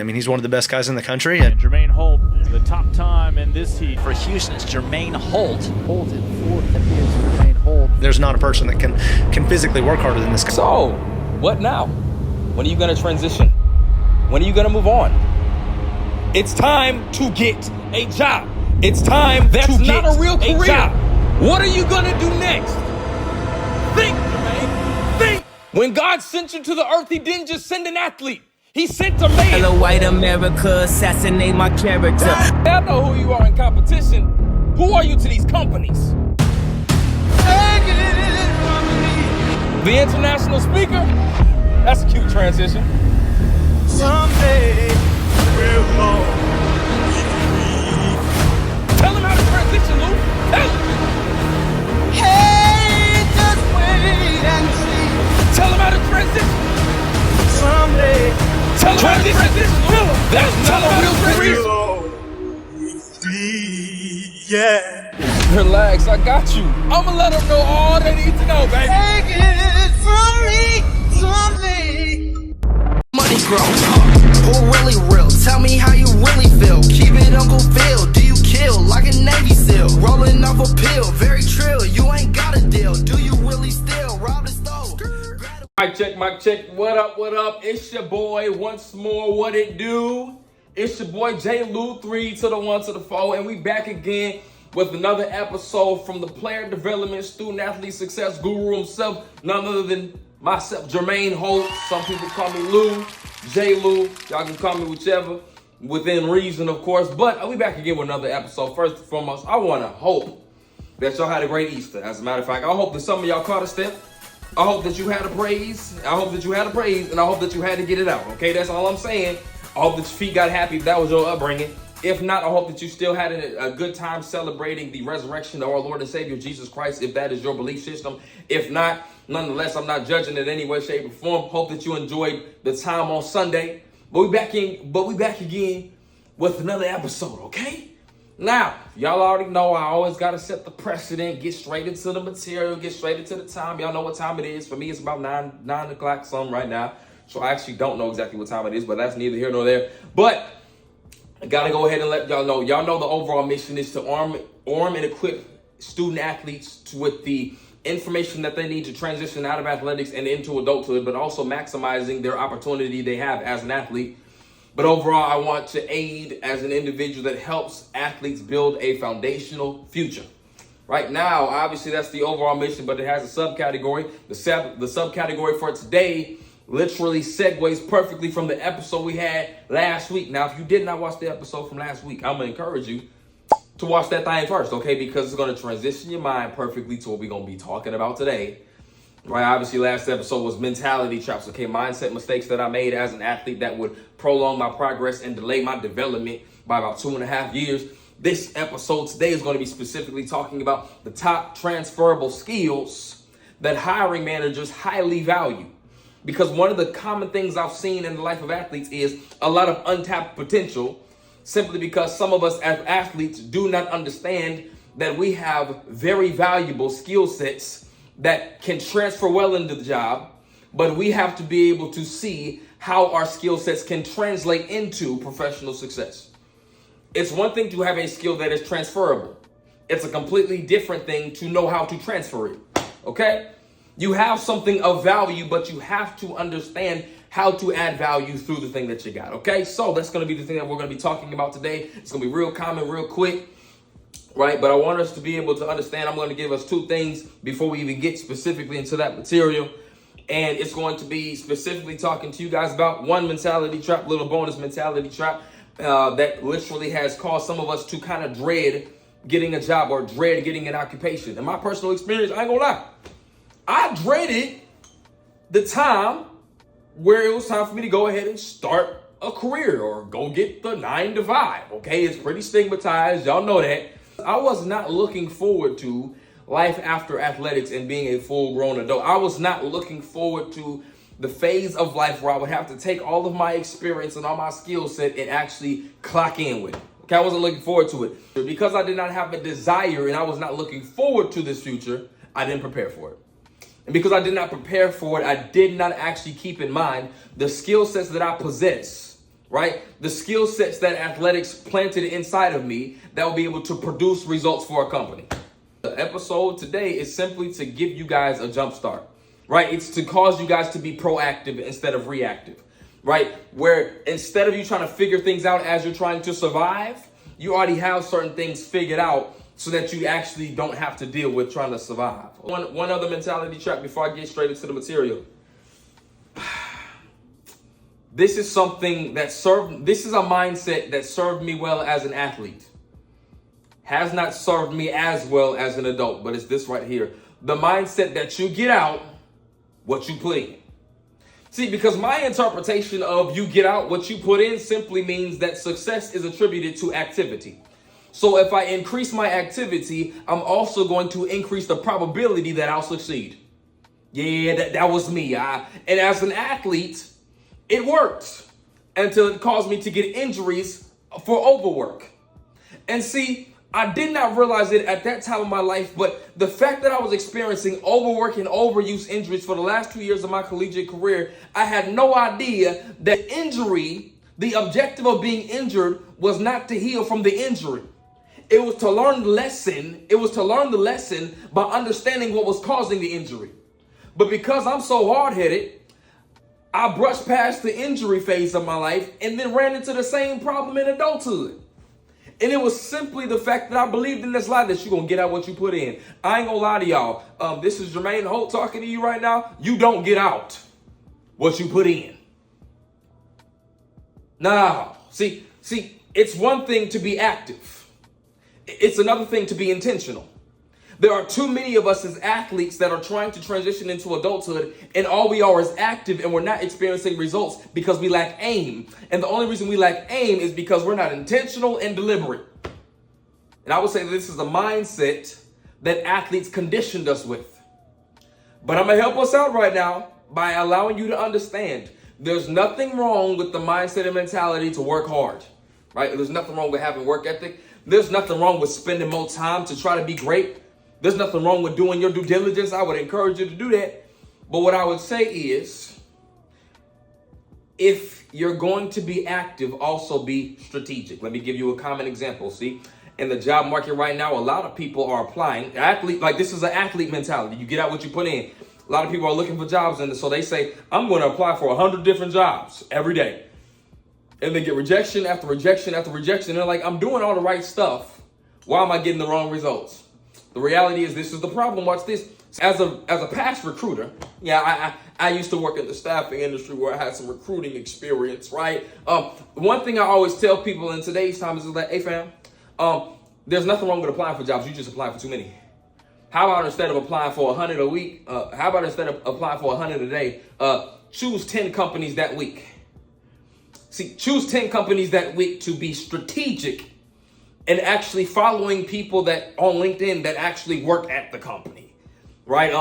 I mean, he's one of the best guys in the country. And Jermaine Holt, the top time in this heat. For Houston, it's Jermaine Holt. Holt in fourth, that is Jermaine Holt. There's not a person that can physically work harder than this guy. So, what now? When are you going to transition? When are you going to move on? It's time to get a job. It's time to get not a real career. job. What are you going to do next? Think, Jermaine. Think. When God sent you to the earth, he didn't just send an athlete. He sent a man. Hello, white America, assassinate my character. I know who you are in competition. Who are you to these companies? The international speaker? That's a cute transition. Someday we'll all be free. Tell him how to transition, Lou. Tell him. Hey, just wait and see. Tell him how to transition. Someday Tell him how to transition, Lou. That's not a real career. we'll all be free. Yeah. Relax, I got you. I'ma let them know all they need to know, baby. Take it from me someday. Money grow. Who really real? Tell me how you really feel. Keep it Uncle Phil. Do you kill like a Navy SEAL? Rolling off a pill, very trill. You ain't got a deal. Do you really steal? Rob the stove. Mic check. What up, what up? It's your boy once more. What it do? It's your boy J. Lou, 3 to the 1 to the 4, and we back again with another episode from the player development, student athlete success guru himself, none other than myself, Jermaine Holt. Some people call me Lou, J. Lou. Y'all can call me whichever, within reason, of course. But we back again with another episode. First and foremost, I want to hope that y'all had a great Easter. As a matter of fact, I hope that some of y'all caught a step. I hope that you had a praise. I hope that you had a praise, and I hope that you had to get it out. Okay, that's all I'm saying. I hope that your feet got happy if that was your upbringing. If not, I hope that you still had a good time celebrating the resurrection of our Lord and Savior Jesus Christ, if that is your belief system. If not, nonetheless, I'm not judging it in any way, shape, or form. Hope that you enjoyed the time on Sunday. But we back again with another episode, okay? Now, y'all already know I always got to set the precedent, get straight into the material, get straight into the time. Y'all know what time it is. For me, it's about 9 o'clock something right now. So I actually don't know exactly what time it is, but that's neither here nor there. But I gotta go ahead and let y'all know. Y'all know the overall mission is to arm and equip student athletes with the information that they need to transition out of athletics and into adulthood, but also maximizing their opportunity they have as an athlete. But overall, I want to aid as an individual that helps athletes build a foundational future. Right now, obviously, that's the overall mission, but it has a subcategory. The subcategory for today literally segues perfectly from the episode we had last week. Now, if you did not watch the episode from last week, I'm going to encourage you to watch that thing first, okay? Because it's going to transition your mind perfectly to what we're going to be talking about today. Right? Obviously, last episode was mentality traps, okay? Mindset mistakes that I made as an athlete that would prolong my progress and delay my development by about 2.5 years. This episode today is going to be specifically talking about the top transferable skills that hiring managers highly value. Because one of the common things I've seen in the life of athletes is a lot of untapped potential, simply because some of us as athletes do not understand that we have very valuable skill sets that can transfer well into the job, but we have to be able to see how our skill sets can translate into professional success. It's one thing to have a skill that is transferable. It's a completely different thing to know how to transfer it, okay? You have something of value, but you have to understand how to add value through the thing that you got, okay? So that's going to be the thing that we're going to be talking about today. It's going to be real common, real quick, right? But I want us to be able to understand. I'm going to give us 2 things before we even get specifically into that material. And it's going to be specifically talking to you guys about one mentality trap, little bonus mentality trap that literally has caused some of us to kind of dread getting a job or dread getting an occupation. In my personal experience, I ain't going to lie. I dreaded the time where it was time for me to go ahead and start a career or go get the 9 to 5. Okay, it's pretty stigmatized. Y'all know that. I was not looking forward to life after athletics and being a full-grown adult. I was not looking forward to the phase of life where I would have to take all of my experience and all my skill set and actually clock in with it. Okay, I wasn't looking forward to it. Because I did not have a desire and I was not looking forward to this future, I didn't prepare for it. And because I did not prepare for it, I did not actually keep in mind the skill sets that I possess right? The skill sets that athletics planted inside of me that will be able to produce results for a company. The episode today is simply to give you guys a jump start, right? It's to cause you guys to be proactive instead of reactive, right? Where instead of you trying to figure things out as you're trying to survive, you already have certain things figured out so that you actually don't have to deal with trying to survive. One other mentality track before I get straight into the material. This is something that this is a mindset that served me well as an athlete. Has not served me as well as an adult, but it's this right here. The mindset that you get out what you put in. See, because my interpretation of you get out what you put in simply means that success is attributed to activity. So if I increase my activity, I'm also going to increase the probability that I'll succeed. Yeah, that was me. And as an athlete, it worked until it caused me to get injuries for overwork. And see, I did not realize it at that time of my life, but the fact that I was experiencing overwork and overuse injuries for the last 2 years of my collegiate career, I had no idea that injury, the objective of being injured was not to heal from the injury. It was to learn the lesson. It was to learn the lesson by understanding what was causing the injury. But because I'm so hard-headed, I brushed past the injury phase of my life and then ran into the same problem in adulthood. And it was simply the fact that I believed in this lie that you're going to get out what you put in. I ain't going to lie to y'all. This is Jermaine Holt talking to you right now. You don't get out what you put in. No. See, it's one thing to be active. It's another thing to be intentional. There are too many of us as athletes that are trying to transition into adulthood, and all we are is active, and we're not experiencing results because we lack aim. And the only reason we lack aim is because we're not intentional and deliberate. And I would say that this is a mindset that athletes conditioned us with. But I'm going to help us out right now by allowing you to understand there's nothing wrong with the mindset and mentality to work hard, right? There's nothing wrong with having work ethic. There's nothing wrong with spending more time to try to be great. There's nothing wrong with doing your due diligence. I would encourage you to do that. But what I would say is, if you're going to be active, also be strategic. Let me give you a common example. See, in the job market right now, a lot of people are applying. This is an athlete mentality. You get out what you put in. A lot of people are looking for jobs, and so they say, I'm going to apply for 100 different jobs every day. And they get rejection after rejection after rejection. And they're like, I'm doing all the right stuff. Why am I getting the wrong results? The reality is this is the problem. Watch this. As a past recruiter, I used to work in the staffing industry where I had some recruiting experience, right? One thing I always tell people in today's time is that, hey fam, there's nothing wrong with applying for jobs. You just apply for too many. How about instead of applying for 100 a week, how about instead of applying for 100 a day, choose 10 companies that week. See, choose 10 companies that week to be strategic and actually following people that on LinkedIn that actually work at the company, right?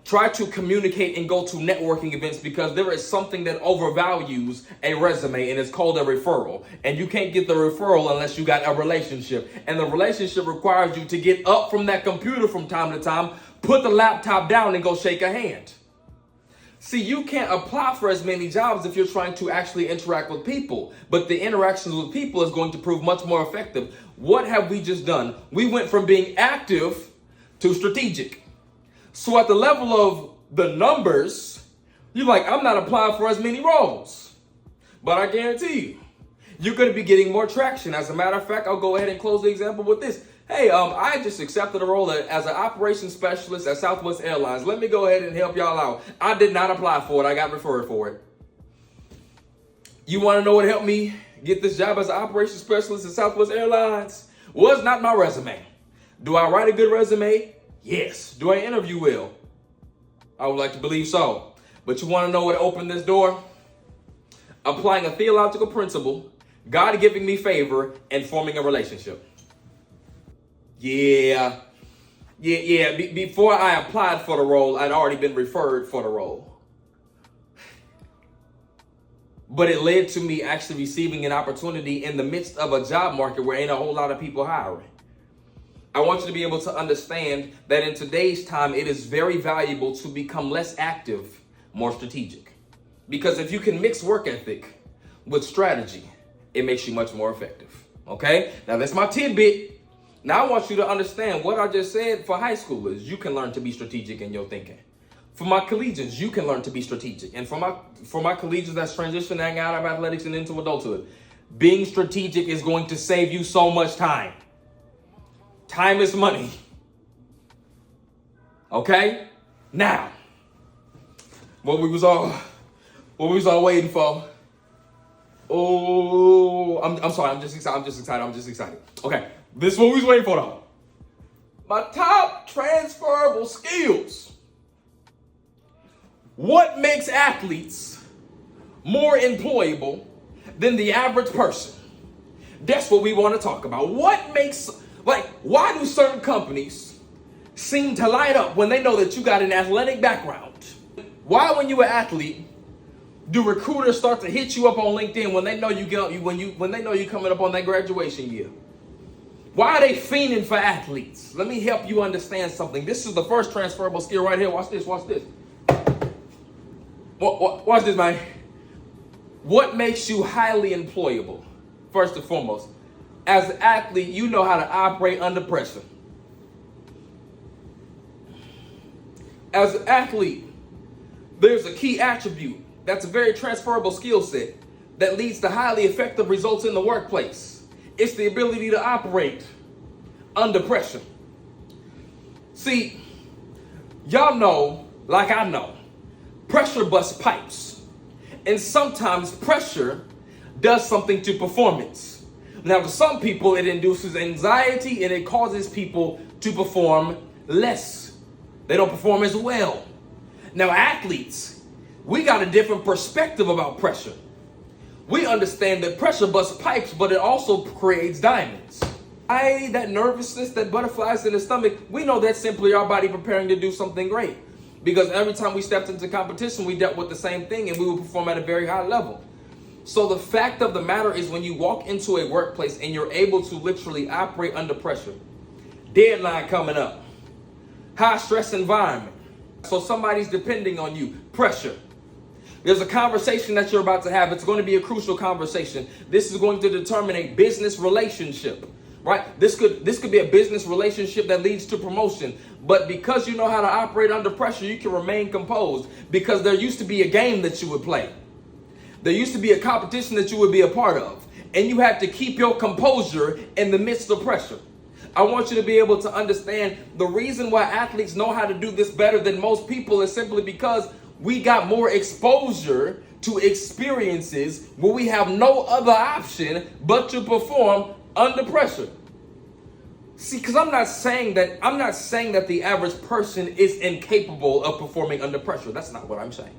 Try to communicate and go to networking events because there is something that overvalues a resume, and it's called a referral. And you can't get the referral unless you got a relationship. And the relationship requires you to get up from that computer from time to time, put the laptop down and go shake a hand. See, you can't apply for as many jobs if you're trying to actually interact with people, but the interactions with people is going to prove much more effective. What have we just done? We went from being active to strategic. So at the level of the numbers, you're like, I'm not applying for as many roles, but I guarantee you, you're going to be getting more traction. As a matter of fact, I'll go ahead and close the example with this. Hey, I just accepted a role as an operations specialist at Southwest Airlines. Let me go ahead and help y'all out. I did not apply for it. I got referred for it. You want to know what helped me get this job as an operations specialist at Southwest Airlines? Was not my resume. Do I write a good resume? Yes. Do I interview well? I would like to believe so. But you want to know what opened this door? Applying a theological principle, God giving me favor, and forming a relationship. Yeah. Before I applied for the role, I'd already been referred for the role. But it led to me actually receiving an opportunity in the midst of a job market where ain't a whole lot of people hiring. I want you to be able to understand that in today's time, it is very valuable to become less active, more strategic. Because if you can mix work ethic with strategy, it makes you much more effective. Okay? Now that's my tidbit. Now I want you to understand what I just said. For high schoolers, you can learn to be strategic in your thinking. For my collegians, you can learn to be strategic. And for my collegians that's transitioning out of athletics and into adulthood, being strategic is going to save you so much time. Time is money. Okay? Now, what we was all waiting for. Oh, I'm sorry. I'm just excited. Okay, this is what we was waiting for though. My top transferable skills. What makes athletes more employable than the average person? That's what we want to talk about. What makes, why do certain companies seem to light up when they know that you got an athletic background? Why, when you're an athlete, do recruiters start to hit you up on LinkedIn when they know when they know you coming up on that graduation year? Why are they fiending for athletes? Let me help you understand something. This is the first transferable skill right here. Watch this. Watch this, man. What makes you highly employable? First and foremost, as an athlete, you know how to operate under pressure. As an athlete, there's a key attribute that's a very transferable skill set that leads to highly effective results in the workplace. It's the ability to operate under pressure. See, y'all know, like I know, pressure busts pipes. And sometimes pressure does something to performance. Now, for some people, it induces anxiety and it causes people to perform less. They don't perform as well. Now, athletes, we got a different perspective about pressure. We understand that pressure busts pipes, but it also creates diamonds. That nervousness, that butterflies in the stomach, we know that's simply our body preparing to do something great. Because every time we stepped into competition, we dealt with the same thing and we would perform at a very high level. So the fact of the matter is, when you walk into a workplace and you're able to literally operate under pressure, deadline coming up, high stress environment, so somebody's depending on you, pressure. There's a conversation that you're about to have. It's going to be a crucial conversation. This is going to determine a business relationship, right? This could be a business relationship that leads to promotion. But because you know how to operate under pressure, you can remain composed, because there used to be a game that you would play. There used to be a competition that you would be a part of, and you had to keep your composure in the midst of pressure. I want you to be able to understand the reason why athletes know how to do this better than most people is simply because we got more exposure to experiences where we have no other option but to perform under pressure. See, because I'm not saying that the average person is incapable of performing under pressure. That's not what I'm saying.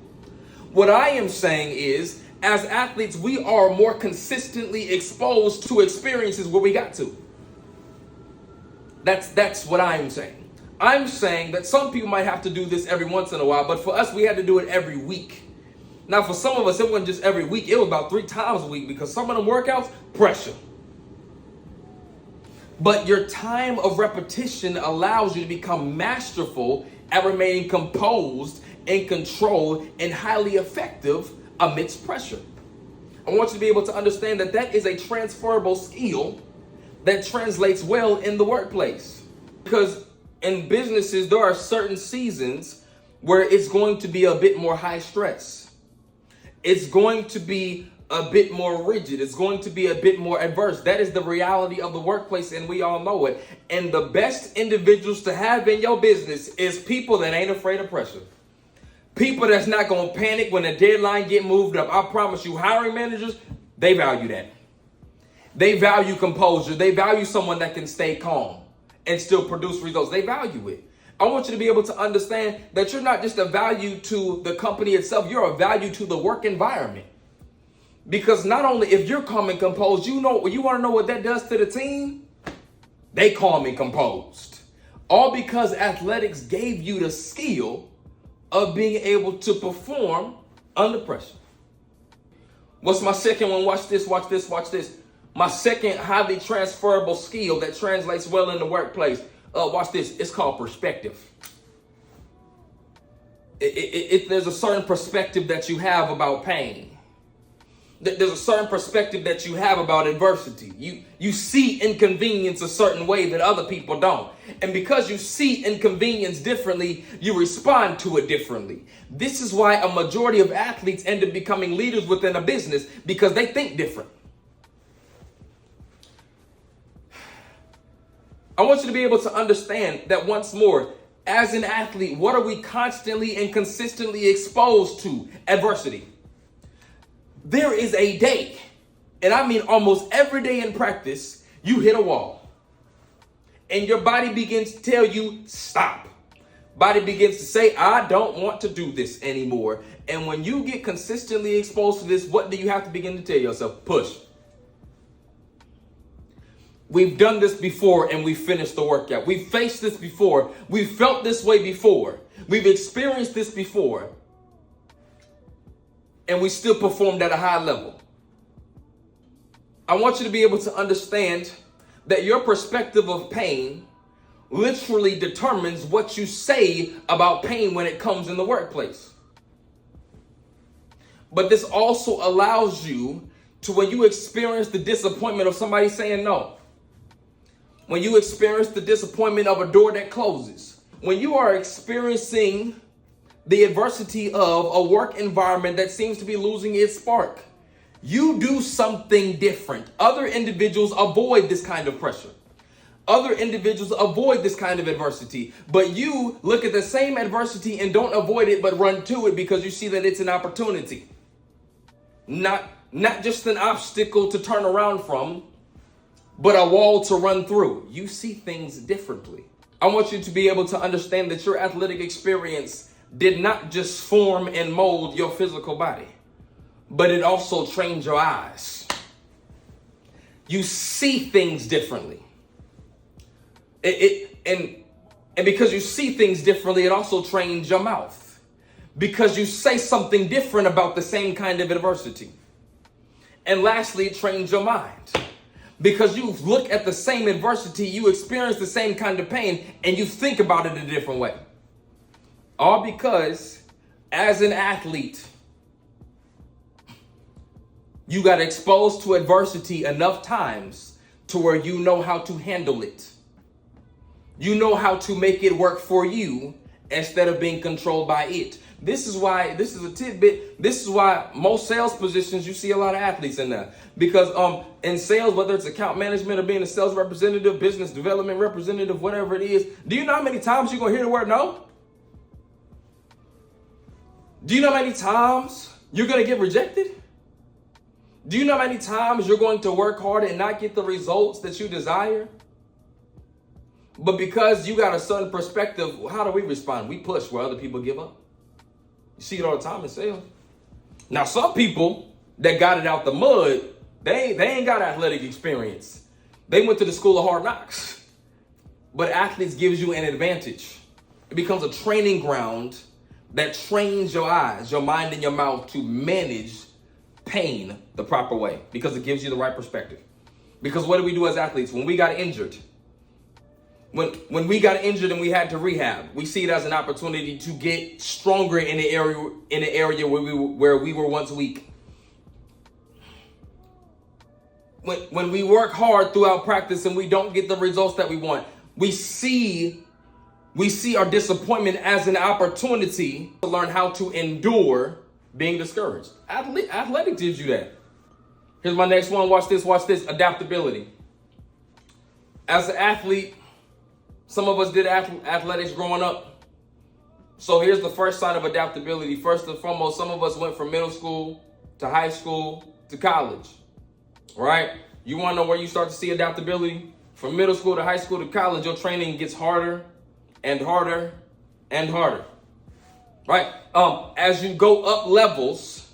What I am saying is, as athletes, we are more consistently exposed to experiences where we got to. That's what I'm saying. I'm saying that some people might have to do this every once in a while, but for us, we had to do it every week. Now, for some of us, it wasn't just every week. It was about 3 times a week, because some of them workouts, pressure. But your time of repetition allows you to become masterful at remaining composed and controlled and highly effective amidst pressure. I want you to be able to understand that that is a transferable skill that translates well in the workplace. Because in businesses, there are certain seasons where it's going to be a bit more high stress. It's going to be a bit more rigid. It's going to be a bit more adverse. That is the reality of the workplace, and we all know it. And the best individuals to have in your business is people that ain't afraid of pressure. People that's not going to panic when the deadline get moved up. I promise you, hiring managers, they value that. They value composure. They value someone that can stay calm and still produce results. They value it. I want you to be able to understand that you're not just a value to the company itself, you're a value to the work environment. Because not only if you're calm and composed, you want to know what that does to the team? They calm and composed. All because athletics gave you the skill of being able to perform under pressure. What's my second one? Watch this. My second highly transferable skill that translates well in the workplace. Watch this. It's called perspective. There's a certain perspective that you have about pain. There's a certain perspective that you have about adversity. You see inconvenience a certain way that other people don't. And because you see inconvenience differently, you respond to it differently. This is why a majority of athletes end up becoming leaders within a business, because they think different. I want you to be able to understand that once more, as an athlete, what are we constantly and consistently exposed to? Adversity. There is a day, and I mean almost every day in practice, you hit a wall. And your body begins to tell you, stop. Body begins to say, I don't want to do this anymore. And when you get consistently exposed to this, what do you have to begin to tell yourself? Push. We've done this before and we finished the workout. We've faced this before. We've felt this way before. We've experienced this before. And we still performed at a high level. I want you to be able to understand that your perspective of pain literally determines what you say about pain when it comes in the workplace. But this also allows you to, when you experience the disappointment of somebody saying no, when you experience the disappointment of a door that closes, when you are experiencing the adversity of a work environment that seems to be losing its spark, you do something different. Other individuals avoid this kind of pressure. Other individuals avoid this kind of adversity, but you look at the same adversity and don't avoid it, but run to it because you see that it's an opportunity. Not just an obstacle to turn around from, but a wall to run through. You see things differently. I want you to be able to understand that your athletic experience did not just form and mold your physical body, but it also trained your eyes. You see things differently. And because you see things differently, it also trains your mouth. Because you say something different about the same kind of adversity. And lastly, it trains your mind. Because you look at the same adversity, you experience the same kind of pain, and you think about it a different way. All because, as an athlete, you got exposed to adversity enough times to where you know how to handle it. You know how to make it work for you instead of being controlled by it. This is why, this is a tidbit, this is why most sales positions, you see a lot of athletes in there. Because in sales, whether it's account management or being a sales representative, business development representative, whatever it is, do you know how many times you're going to hear the word no? Do you know how many times you're going to get rejected? Do you know how many times you're going to work hard and not get the results that you desire? But because you got a certain perspective, how do we respond? We push where other people give up. You see it all the time in sales. Now, some people that got it out the mud, they ain't got athletic experience. They went to the school of hard knocks. But athletes gives you an advantage. It becomes a training ground that trains your eyes, your mind, and your mouth to manage pain the proper way, because it gives you the right perspective. Because what do we do as athletes when we got injured? When we got injured and we had to rehab, we see it as an opportunity to get stronger in the area where we were once weak. When we work hard throughout practice and we don't get the results that we want, we see our disappointment as an opportunity to learn how to endure being discouraged. Athletics gives you that. Here's my next one. Watch this. Adaptability. As an athlete, some of us did athletics growing up. So here's the first sign of adaptability. First and foremost, some of us went from middle school to high school to college, right? You want to know where you start to see adaptability? From middle school to high school to college, your training gets harder and harder and harder, right? As you go up levels,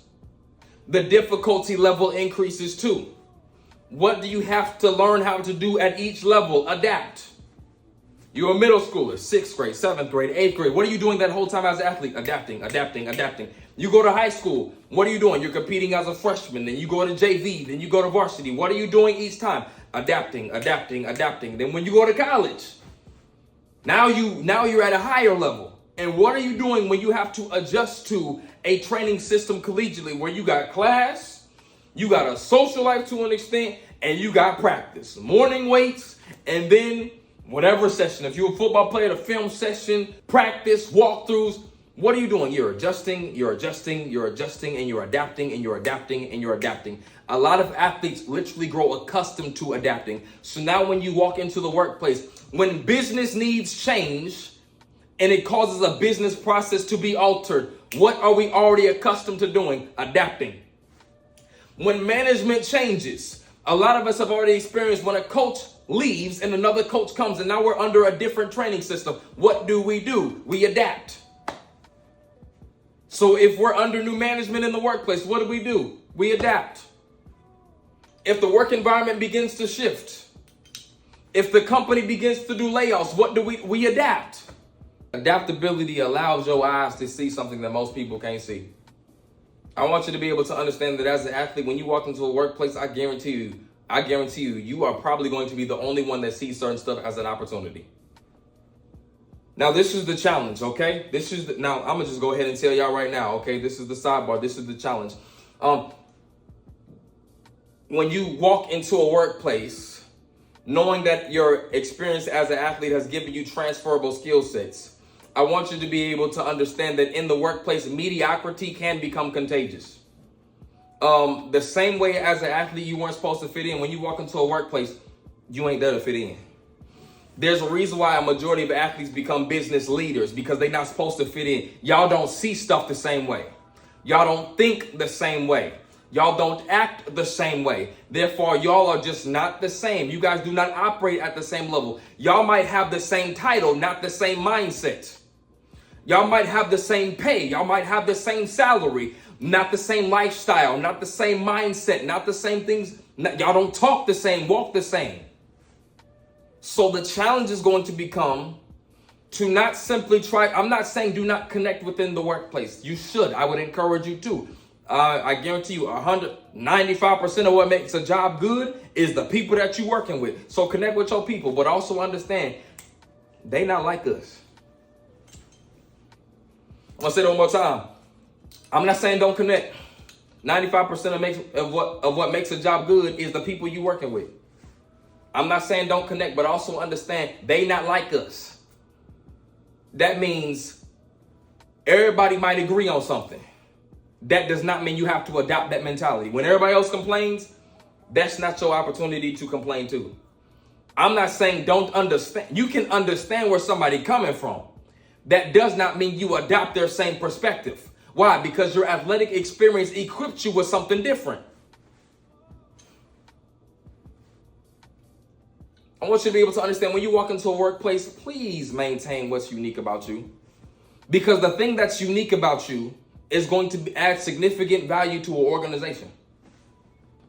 the difficulty level increases too. What do you have to learn how to do at each level? Adapt. You're a middle schooler, 6th grade, 7th grade, 8th grade. What are you doing that whole time as an athlete? Adapting. You go to high school. What are you doing? You're competing as a freshman. Then you go to JV. Then you go to varsity. What are you doing each time? Adapting. Then when you go to college, now you're at a higher level. And what are you doing when you have to adjust to a training system collegiately where you got class, You got a social life to an extent, and you got practice. Morning weights, and then whatever session. If you're a football player, the film session, practice, walkthroughs. What are you doing? You're adjusting, you're adjusting, you're adjusting, and you're adapting, and you're adapting, and you're adapting. A lot of athletes literally grow accustomed to adapting. So now when you walk into the workplace, when business needs change, and it causes a business process to be altered, what are we already accustomed to doing? Adapting. When management changes, a lot of us have already experienced when a coach leaves and another coach comes, and now we're under a different training system. What do? We adapt. So if we're under new management in the workplace, what do? We adapt. If the work environment begins to shift, if the company begins to do layoffs, what do? We adapt. Adaptability allows your eyes to see something that most people can't see. I want you to be able to understand that as an athlete, when you walk into a workplace, I guarantee you, you are probably going to be the only one that sees certain stuff as an opportunity. Now, this is the challenge, okay? Now, I'm gonna just go ahead and tell y'all right now, okay? This is the sidebar. This is the challenge. When you walk into a workplace, knowing that your experience as an athlete has given you transferable skill sets, I want you to be able to understand that in the workplace, mediocrity can become contagious. The same way as an athlete, you weren't supposed to fit in. When you walk into a workplace, you ain't there to fit in. There's a reason why a majority of athletes become business leaders, because they're not supposed to fit in. Y'all don't see stuff the same way. Y'all don't think the same way. Y'all don't act the same way. Therefore, y'all are just not the same. You guys do not operate at the same level. Y'all might have the same title, not the same mindset. Y'all might have the same pay. Y'all might have the same salary, not the same lifestyle, not the same mindset, not the same things. Y'all don't talk the same, walk the same. So the challenge is going to become to not simply try. I'm not saying do not connect within the workplace. You should. I would encourage you to. I guarantee you 95% of what makes a job good is the people that you're working with. So connect with your people, but also understand they not like us. I'm gonna say that one more time. I'm not saying don't connect. 95% of what makes a job good is the people you working with. I'm not saying don't connect, but also understand they not like us. That means everybody might agree on something. That does not mean you have to adopt that mentality. When everybody else complains, that's not your opportunity to complain too. I'm not saying don't understand. You can understand where somebody's coming from. That does not mean you adopt their same perspective. Why? Because your athletic experience equipped you with something different. I want you to be able to understand when you walk into a workplace, please maintain what's unique about you. Because the thing that's unique about you is going to add significant value to an organization.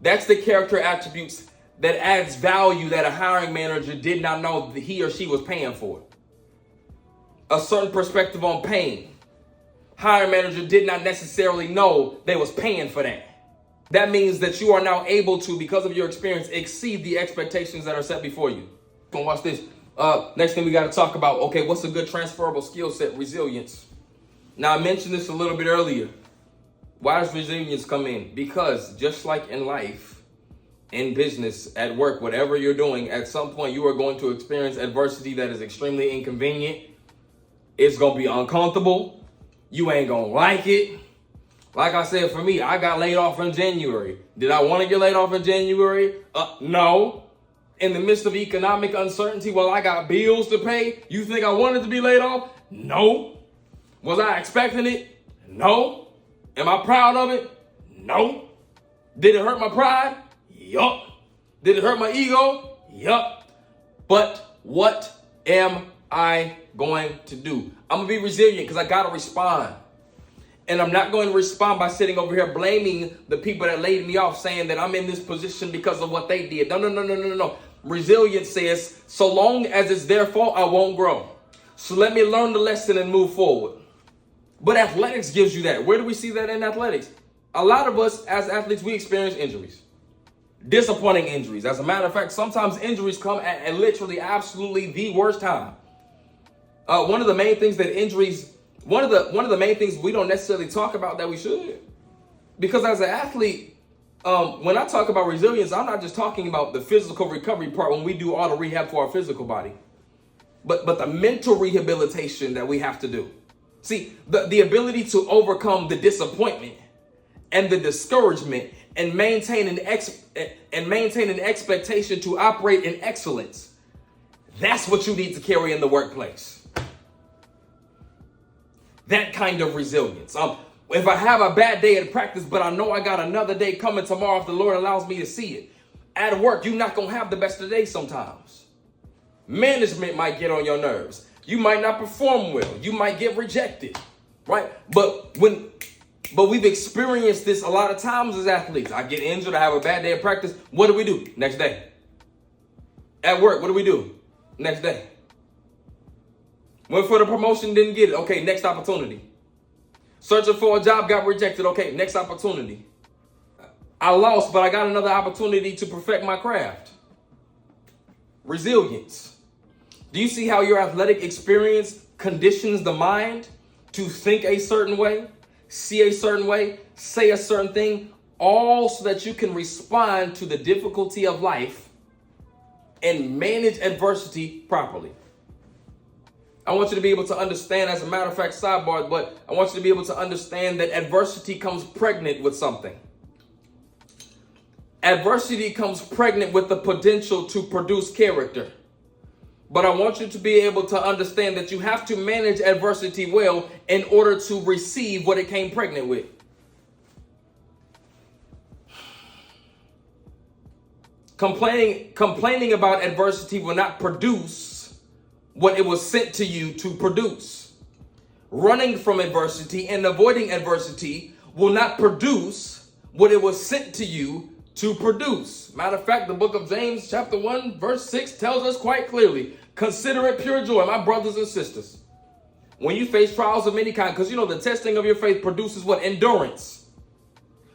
That's the character attributes that adds value that a hiring manager did not know that he or she was paying for. A certain perspective on paying. Hiring manager did not necessarily know they was paying for that. That means that you are now able to, because of your experience, exceed the expectations that are set before you. Come watch this. Next thing we got to talk about, okay, what's a good transferable skill set? Resilience. Now, I mentioned this a little bit earlier. Why does resilience come in? Because just like in life, in business, at work, whatever you're doing, at some point you are going to experience adversity that is extremely inconvenient. It's going to be uncomfortable. You ain't going to like it. Like I said, for me, I got laid off in January. Did I want to get laid off in January? No. In the midst of economic uncertainty, while I got bills to pay, you think I wanted to be laid off? No. Was I expecting it? No. Am I proud of it? No. Did it hurt my pride? Yup. Did it hurt my ego? Yup. But what am I going to do? I'm going to be resilient because I got to respond. And I'm not going to respond by sitting over here blaming the people that laid me off, saying that I'm in this position because of what they did. No. Resilience says, so long as it's their fault, I won't grow. So let me learn the lesson and move forward. But athletics gives you that. Where do we see that in athletics? A lot of us as athletes, we experience injuries. Disappointing injuries. As a matter of fact, sometimes injuries come at literally absolutely the worst time. One of the main things we don't necessarily talk about that we should. Because as an athlete, When I talk about resilience, I'm not just talking about the physical recovery part when we do all the rehab for our physical body, but the mental rehabilitation that we have to do. See, the ability to overcome the disappointment and the discouragement and maintain an expectation to operate in excellence. That's what you need to carry in the workplace. That kind of resilience. If I have a bad day at practice, but I know I got another day coming tomorrow if the Lord allows me to see it. At work, you're not going to have the best of days sometimes. Management might get on your nerves. You might not perform well. You might get rejected, right? But we've experienced this a lot of times as athletes. I get injured, I have a bad day at practice. What do we do? Next day. At work, what do we do? Next day. Went for the promotion, didn't get it. Okay, next opportunity. Searching for a job, got rejected. Okay, next opportunity. I lost, but I got another opportunity to perfect my craft. Resilience. Do you see how your athletic experience conditions the mind to think a certain way, see a certain way, say a certain thing, all so that you can respond to the difficulty of life and manage adversity properly? I want you to be able to understand, as a matter of fact, sidebar, but I want you to be able to understand that adversity comes pregnant with something. Adversity comes pregnant with the potential to produce character. But I want you to be able to understand that you have to manage adversity well in order to receive what it came pregnant with. Complaining about adversity will not produce what it was sent to you to produce. Running from adversity and avoiding adversity will not produce what it was sent to you to produce. Matter of fact, the book of James chapter 1 verse 6 tells us quite clearly, consider it pure joy, my brothers and sisters, when you face trials of any kind, because you know the testing of your faith produces what? Endurance.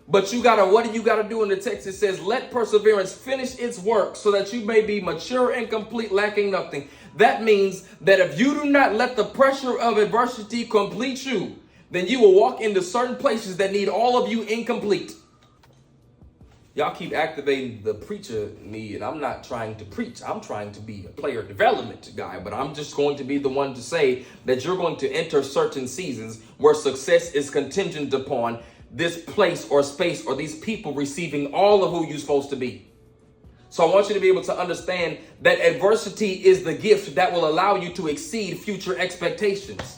But what do you gotta do in the text? It says, let perseverance finish its work so that you may be mature and complete, lacking nothing. That means that if you do not let the pressure of adversity complete you, then you will walk into certain places that need all of you incomplete. Y'all keep activating the preacher me, and I'm not trying to preach. I'm trying to be a player development guy, but I'm just going to be the one to say that you're going to enter certain seasons where success is contingent upon this place or space or these people receiving all of who you're supposed to be. So I want you to be able to understand that adversity is the gift that will allow you to exceed future expectations.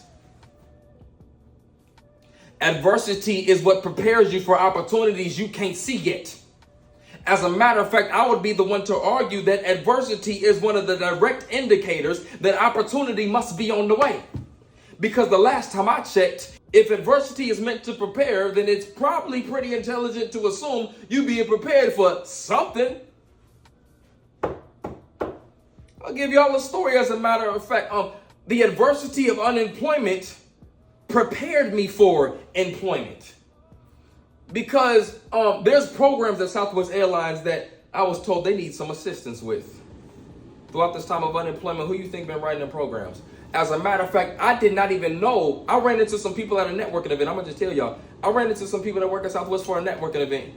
Adversity is what prepares you for opportunities you can't see yet. As a matter of fact, I would be the one to argue that adversity is one of the direct indicators that opportunity must be on the way. Because the last time I checked, if adversity is meant to prepare, then it's probably pretty intelligent to assume you being prepared for something. I'll give y'all a story as a matter of fact. The adversity of unemployment prepared me for employment. Because there's programs at Southwest Airlines that I was told they need some assistance with. Throughout this time of unemployment, who you think been writing the programs? As a matter of fact, I did not even know. I ran into some people at a networking event. I'm going to just tell y'all. I ran into some people that work at Southwest for a networking event.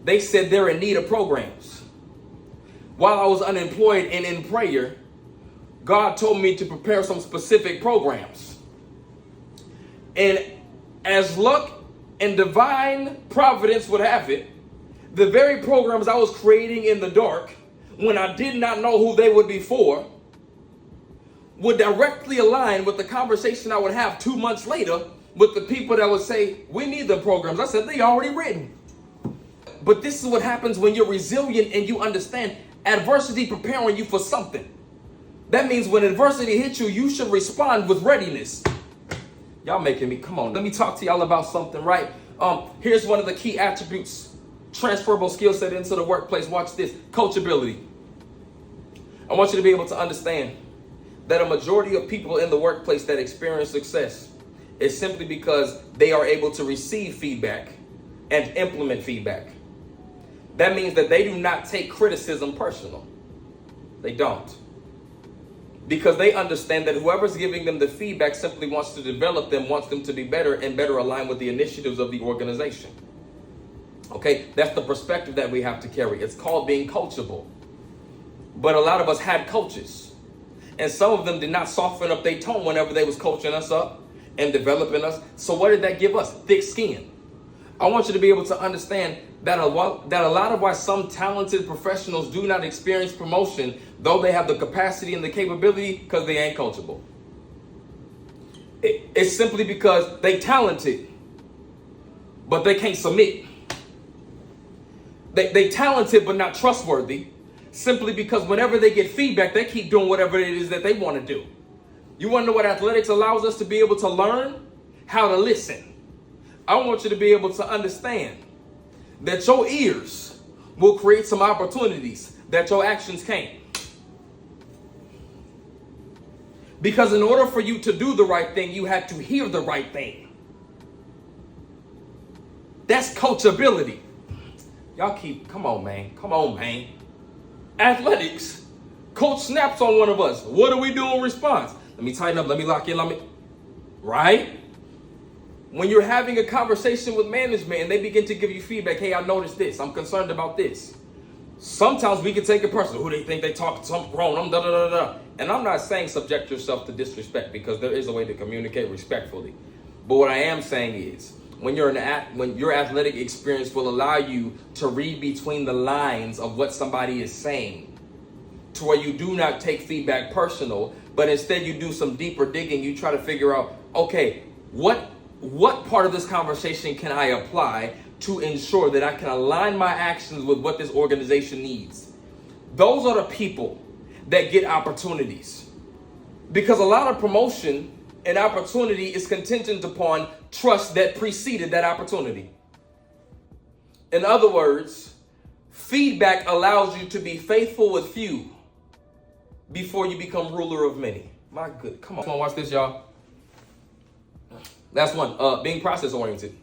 They said they're in need of programs. While I was unemployed and in prayer, God told me to prepare some specific programs. And as luck and divine providence would have it, the very programs I was creating in the dark, when I did not know who they would be for, would directly align with the conversation I would have 2 months later with the people that would say, we need the programs. I said, they already written. But this is what happens when you're resilient and you understand adversity preparing you for something. That means when adversity hits you, you should respond with readiness. Y'all making me, come on, let me talk to y'all about something, right? Here's one of the key attributes, transferable skill set into the workplace. Watch this, coachability. I want you to be able to understand that a majority of people in the workplace that experience success is simply because they are able to receive feedback and implement feedback. That means that they do not take criticism personal. They don't. Because they understand that whoever's giving them the feedback simply wants to develop them, wants them to be better and better aligned with the initiatives of the organization. Okay, that's the perspective that we have to carry. It's called being coachable. But a lot of us had coaches, and some of them did not soften up their tone whenever they was coaching us up and developing us. So what did that give us? Thick skin. I want you to be able to understand that a lot of why some talented professionals do not experience promotion, though they have the capacity and the capability, because they ain't coachable. It's simply because they talented, but they can't submit. They talented but not trustworthy, simply because whenever they get feedback, they keep doing whatever it is that they want to do. You want to know what athletics allows us to be able to learn? How to listen. I want you to be able to understand that your ears will create some opportunities that your actions can't. Because in order for you to do the right thing, you have to hear the right thing. That's coachability. Y'all come on, man. Athletics. Coach snaps on one of us. What do we do in response? Let me tighten up, let me lock in, right? When you're having a conversation with management and they begin to give you feedback, hey, I noticed this, I'm concerned about this. Sometimes we can take it personal. Who they think they talk something wrong? And I'm not saying subject yourself to disrespect, because there is a way to communicate respectfully. But what I am saying is, when your athletic experience will allow you to read between the lines of what somebody is saying, to where you do not take feedback personal, but instead you do some deeper digging. You try to figure out, okay, what part of this conversation can I apply to ensure that I can align my actions with what this organization needs? Those are the people that get opportunities. Because a lot of promotion and opportunity is contingent upon trust that preceded that opportunity. In other words, feedback allows you to be faithful with few before you become ruler of many. My good, come on, watch this, y'all. Last one, being process oriented.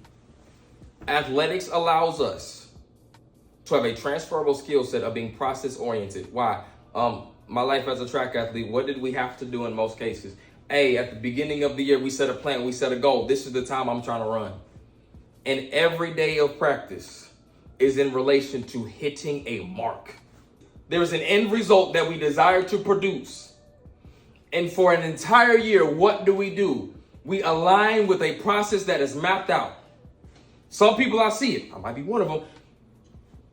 Athletics allows us to have a transferable skill set of being process oriented. Why? My life as a track athlete, what did we have to do in most cases? Hey, at the beginning of the year, we set a plan, we set a goal. This is the time I'm trying to run. And every day of practice is in relation to hitting a mark. There's an end result that we desire to produce. And for an entire year, what do? We align with a process that is mapped out. Some people, I see it, I might be one of them.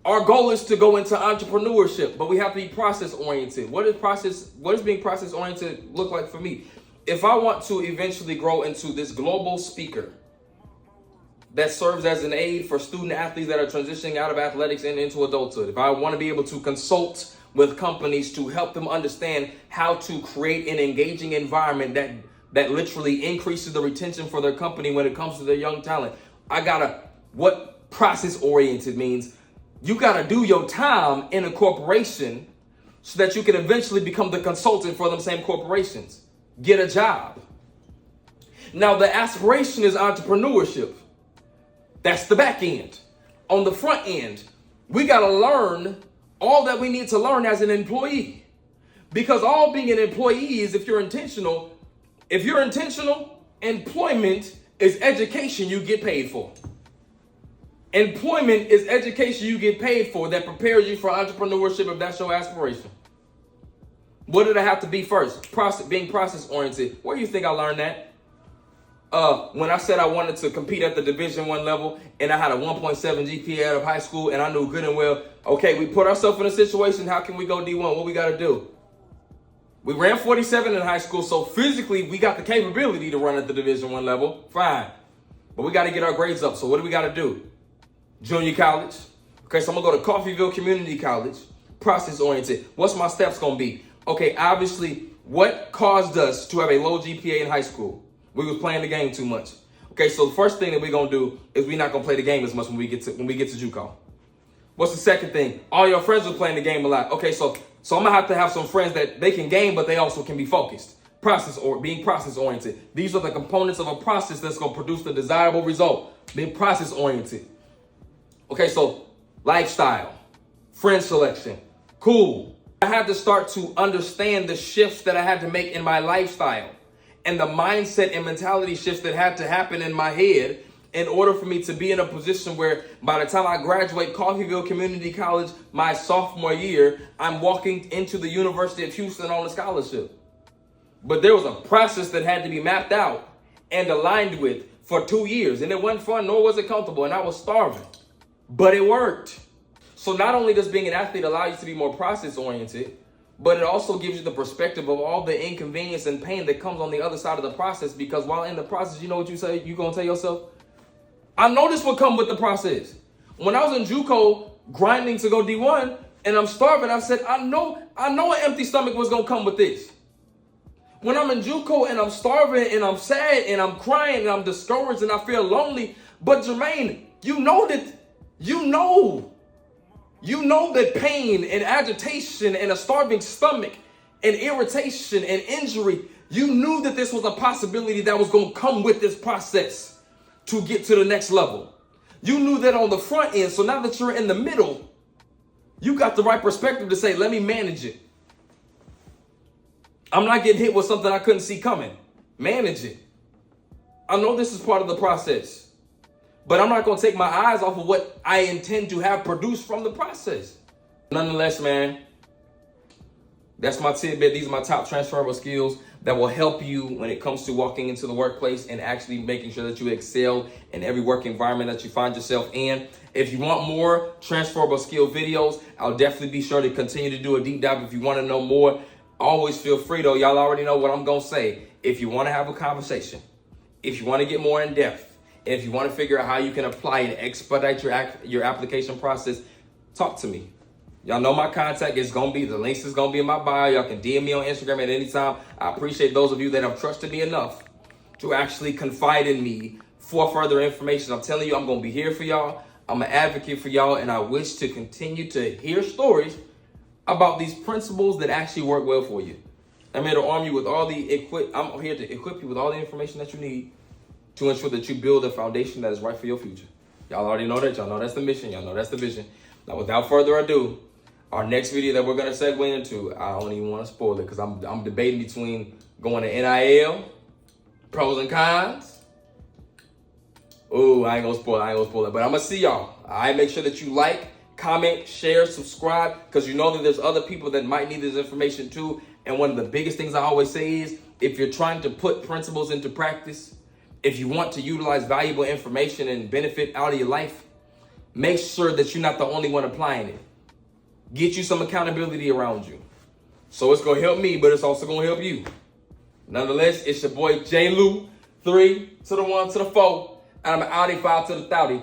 Our goal is to go into entrepreneurship, but we have to be process oriented. What does being process oriented look like for me? If I want to eventually grow into this global speaker that serves as an aid for student athletes that are transitioning out of athletics and into adulthood, if I want to be able to consult with companies to help them understand how to create an engaging environment that literally increases the retention for their company when it comes to their young talent, what process oriented means, you gotta do your time in a corporation so that you can eventually become the consultant for them same corporations. Get a job. Now the aspiration is entrepreneurship. That's the back end. On the front end, we gotta learn all that we need to learn as an employee. Because all being an employee is, if you're intentional, employment is education you get paid for. Employment is education you get paid for that prepares you for entrepreneurship if that's your aspiration. What did I have to be first? Being process oriented. Where do you think I learned that? When I said I wanted to compete at the Division I level and I had a 1.7 GPA out of high school, and I knew good and well, okay, we put ourselves in a situation, how can we go D1? What we got to do? We ran 47 in high school, so physically we got the capability to run at the Division I level, fine. But we got to get our grades up, so what do we got to do? Junior college. Okay, so I'm going to go to Coffeyville Community College, process oriented. What's my steps going to be? Okay, obviously, what caused us to have a low GPA in high school? We was playing the game too much. Okay, so the first thing that we're going to do is we're not going to play the game as much when we get to JUCO. What's the second thing? All your friends are playing the game a lot. Okay, so I'm going to have some friends that they can game, but they also can be focused. Being process oriented. These are the components of a process that's going to produce the desirable result. Being process oriented. Okay, so lifestyle, friend selection, cool. I had to start to understand the shifts that I had to make in my lifestyle and the mindset and mentality shifts that had to happen in my head in order for me to be in a position where by the time I graduate Coffeyville Community College my sophomore year, I'm walking into the University of Houston on a scholarship. But there was a process that had to be mapped out and aligned with for 2 years. And it wasn't fun, nor was it comfortable, and I was starving. But it worked. So not only does being an athlete allow you to be more process-oriented, but it also gives you the perspective of all the inconvenience and pain that comes on the other side of the process. Because while in the process, you know what you say? You're going to tell yourself, I know this would come with the process. When I was in JUCO grinding to go D1 and I'm starving, I said, I know an empty stomach was going to come with this. When I'm in JUCO and I'm starving and I'm sad and I'm crying and I'm discouraged and I feel lonely. But Jermaine, you know that pain and agitation and a starving stomach and irritation and injury, you knew that this was a possibility that was going to come with this process to get to the next level. You knew that on the front end. So now that you're in the middle, you got the right perspective to say, let me manage it. I'm not getting hit with something I couldn't see coming. Manage it. I know this is part of the process, but I'm not going to take my eyes off of what I intend to have produced from the process. Nonetheless, man, that's my tidbit. These are my top transferable skills that will help you when it comes to walking into the workplace and actually making sure that you excel in every work environment that you find yourself in. If you want more transferable skill videos, I'll definitely be sure to continue to do a deep dive. If you want to know more, always feel free, though. Y'all already know what I'm going to say. If you want to have a conversation, if you want to get more in depth, and if you want to figure out how you can apply and expedite your application process, talk to me. Y'all know my contact is going to be, the links is going to be in my bio. Y'all can DM me on Instagram at any time. I appreciate those of you that have trusted me enough to actually confide in me for further information. I'm telling you, I'm going to be here for y'all. I'm an advocate for y'all, and I wish to continue to hear stories about these principles that actually work well for you. I'm here to arm you with I'm here to equip you with all the information that you need to ensure that you build a foundation that is right for your future. Y'all already know that. Y'all know that's the mission. Y'all know that's the vision. Now, without further ado, our next video that we're going to segue into, I don't even want to spoil it because I'm debating between going to NIL, pros and cons. Ooh, I ain't going to spoil it. But I'm going to see y'all. All right, make sure that you like, comment, share, subscribe, because you know that there's other people that might need this information too. And one of the biggest things I always say is, if you're trying to put principles into practice, if you want to utilize valuable information and benefit out of your life, make sure that you're not the only one applying it. Get you some accountability around you. So it's going to help me, but it's also going to help you. Nonetheless, it's your boy J. Lou, 3 to the 1 to the 4, and I'm an Audi 5 to the 30.